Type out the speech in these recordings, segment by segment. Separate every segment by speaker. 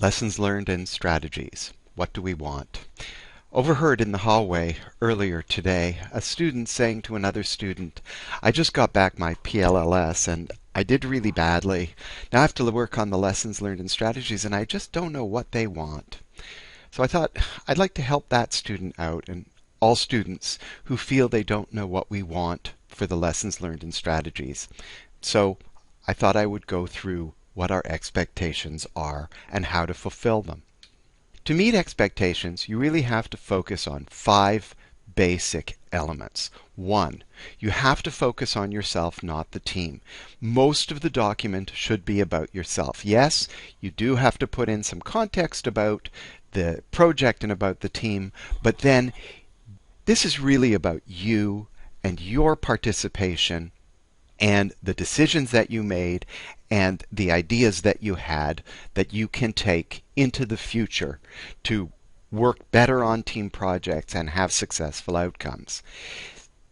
Speaker 1: Lessons learned and strategies. What do we want? Overheard in the hallway earlier today a student saying to another student, I just got back my LLS and I did really badly. Now I have to work on the lessons learned and strategies and I just don't know what they want. So I thought I'd like to help that student out and all students who feel they don't know what we want for the lessons learned and strategies. So I thought I would go through what our expectations are and how to fulfill them. To meet expectations, you really have to focus on 5 basic elements. 1, you have to focus on yourself, not the team. Most of the document should be about yourself. Yes, you do have to put in some context about the project and about the team, but then this is really about you and your participation and the decisions that you made and the ideas that you had that you can take into the future to work better on team projects and have successful outcomes.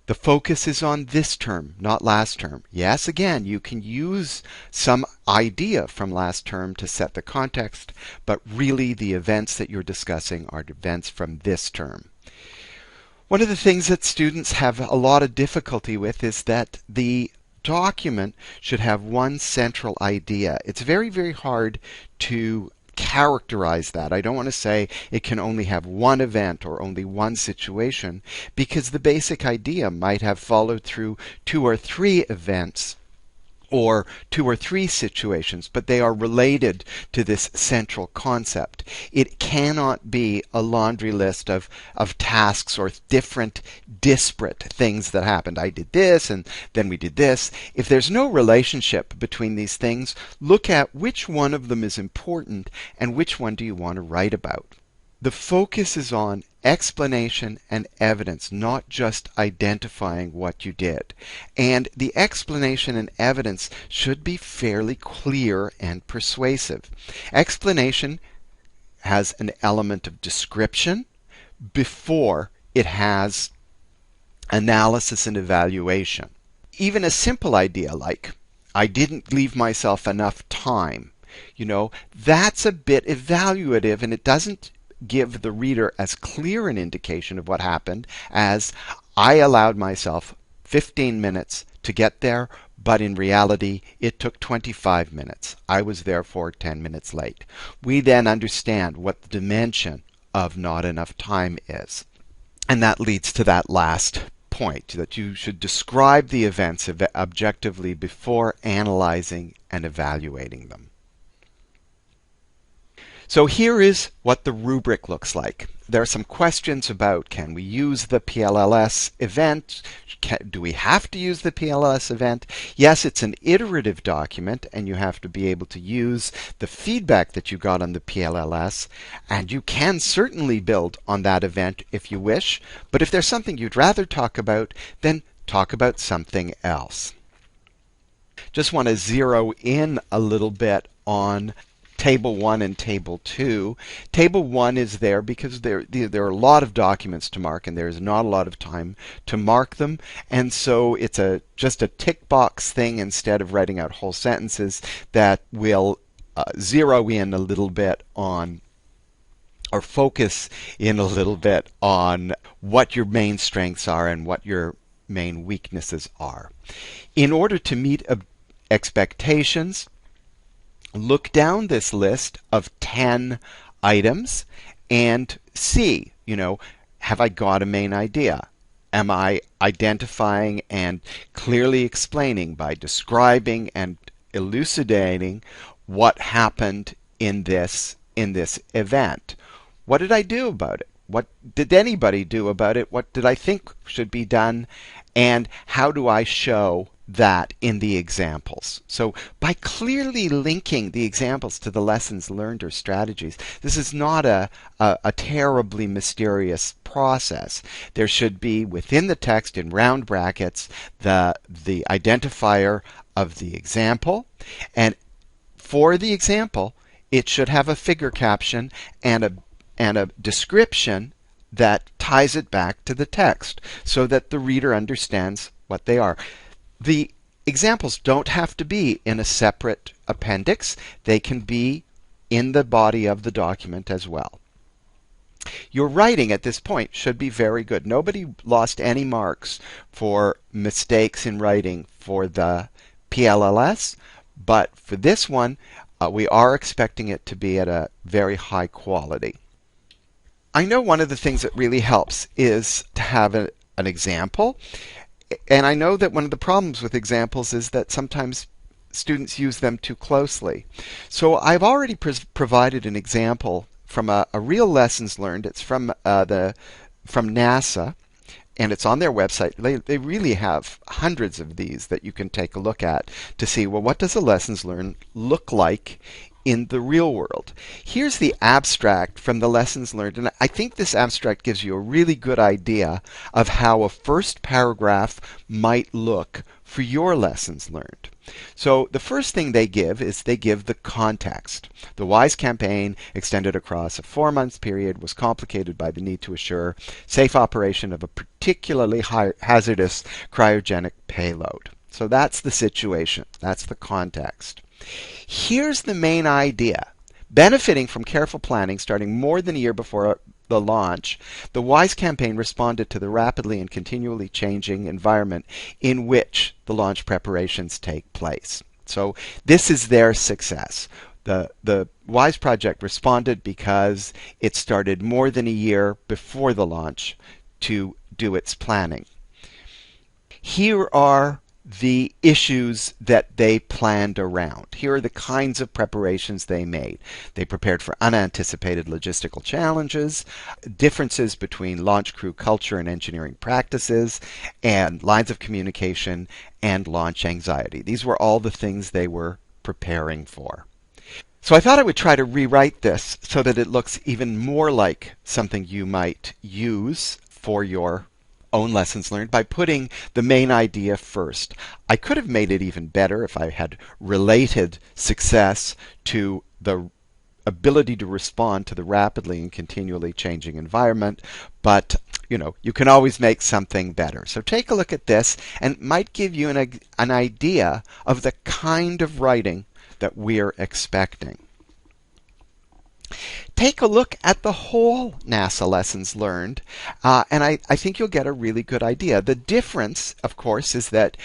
Speaker 1: The focus is on this term, not last term. Yes, again, you can use some idea from last term to set the context, but really the events that you're discussing are events from this term. One of the things that students have a lot of difficulty with is that the document should have one central idea. It's very, very hard to characterize that. I don't want to say it can only have one event or only one situation, because the basic idea might have followed through 2 or 3 events or 2 or 3 situations, but they are related to this central concept. It cannot be a laundry list of tasks or different disparate things that happened. I did this and then we did this. If there's no relationship between these things, look at which one of them is important and which one do you want to write about. The focus is on explanation and evidence, not just identifying what you did. And the explanation and evidence should be fairly clear and persuasive. Explanation has an element of description before it has analysis and evaluation. Even a simple idea like, I didn't leave myself enough time, that's a bit evaluative and it doesn't give the reader as clear an indication of what happened as I allowed myself 15 minutes to get there, but in reality it took 25 minutes. I was therefore 10 minutes late. We then understand what the dimension of not enough time is. And that leads to that last point, that you should describe the events objectively before analyzing and evaluating them. So here is what the rubric looks like. There are some questions about, can we use the LLS event? Do we have to use the LLS event? Yes, it's an iterative document and you have to be able to use the feedback that you got on the LLS, and you can certainly build on that event if you wish, but if there's something you'd rather talk about, then talk about something else. Just want to zero in a little bit on Table 1 and Table 2. Table 1 is there because there are a lot of documents to mark and there is not a lot of time to mark them, and so it's just a tick box thing instead of writing out whole sentences that will zero in a little bit on, or focus in a little bit on what your main strengths are and what your main weaknesses are. In order to meet expectations, look down this list of 10 items and see, have I got a main idea? Am I identifying and clearly explaining by describing and elucidating what happened in this event? What did I do about it? What did anybody do about it? What did I think should be done? And how do I show that in the examples? So by clearly linking the examples to the lessons learned or strategies, this is not a terribly mysterious process. There should be within the text in round brackets the identifier of the example, and for the example it should have a figure caption and a description that ties it back to the text so that the reader understands what they are. The examples don't have to be in a separate appendix. They can be in the body of the document as well. Your writing at this point should be very good. Nobody lost any marks for mistakes in writing for the PLLS, but for this one, we are expecting it to be at a very high quality. I know one of the things that really helps is to have an example. And I know that one of the problems with examples is that sometimes students use them too closely. So I've already provided an example from a real lessons learned. It's from NASA, and it's on their website. They really have hundreds of these that you can take a look at to see, well, what does a lessons learned look like in the real world? Here's the abstract from the lessons learned, and I think this abstract gives you a really good idea of how a first paragraph might look for your lessons learned. So the first thing they give is they give the context. The WISE campaign, extended across a 4-month period, was complicated by the need to assure safe operation of a particularly hazardous cryogenic payload. So that's the situation. That's the context. Here's the main idea. Benefiting from careful planning starting more than a year before the launch, the WISE campaign responded to the rapidly and continually changing environment in which the launch preparations take place. So this is their success. The WISE project responded because it started more than a year before the launch to do its planning. Here are the issues that they planned around. Here are the kinds of preparations they made. They prepared for unanticipated logistical challenges, differences between launch crew culture and engineering practices, and lines of communication and launch anxiety. These were all the things they were preparing for. So I thought I would try to rewrite this so that it looks even more like something you might use for your own lessons learned by putting the main idea first. I could have made it even better if I had related success to the ability to respond to the rapidly and continually changing environment, but you can always make something better. So take a look at this, and it might give you an idea of the kind of writing that we're expecting. Take a look at the whole NASA lessons learned, and I think you'll get a really good idea. The difference, of course, is that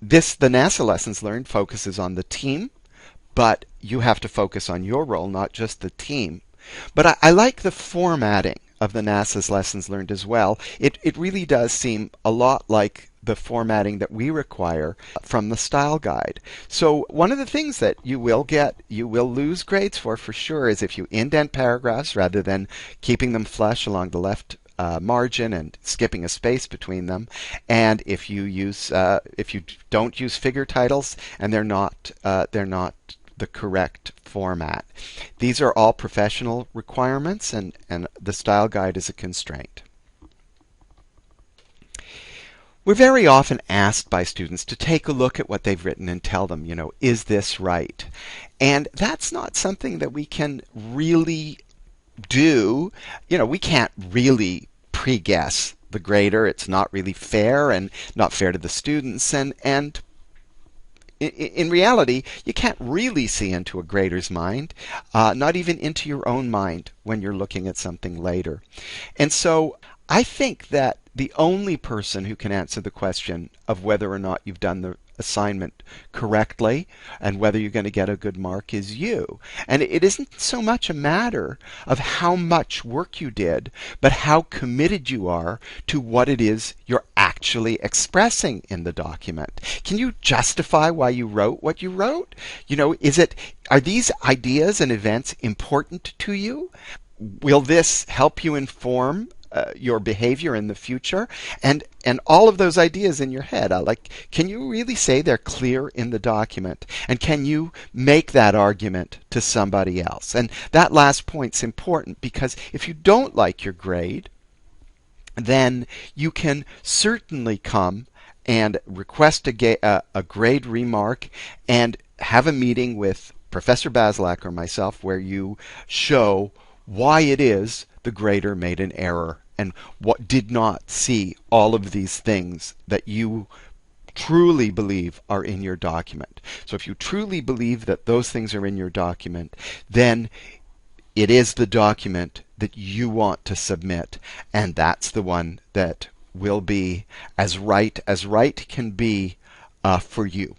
Speaker 1: the NASA lessons learned focuses on the team, but you have to focus on your role, not just the team. But I like the formatting of the NASA's lessons learned as well. It really does seem a lot like the formatting that we require from the style guide. So one of the things that you will lose grades for sure, is if you indent paragraphs rather than keeping them flush along the left margin and skipping a space between them, and if you don't use figure titles and they're not the correct format. These are all professional requirements, and the style guide is a constraint. We're very often asked by students to take a look at what they've written and tell them, is this right? And that's not something that we can really do. We can't really pre-guess the grader. It's not really fair, and not fair to the students, and in reality, you can't really see into a grader's mind, not even into your own mind when you're looking at something later. And so I think that the only person who can answer the question of whether or not you've done the assignment correctly and whether you're going to get a good mark is you. And it isn't so much a matter of how much work you did, but how committed you are to what it is you're actually expressing in the document. Can you justify why you wrote what you wrote? Are these ideas and events important to you? Will this help you inform your behavior in the future? And all of those ideas in your head, can you really say they're clear in the document? And can you make that argument to somebody else? And that last point's important, because if you don't like your grade, then you can certainly come and request a grade remark and have a meeting with Professor Basilak or myself where you show why it is the grader made an error and what did not see all of these things that you truly believe are in your document. So if you truly believe that those things are in your document, then it is the document that you want to submit, and that's the one that will be as right can be for you.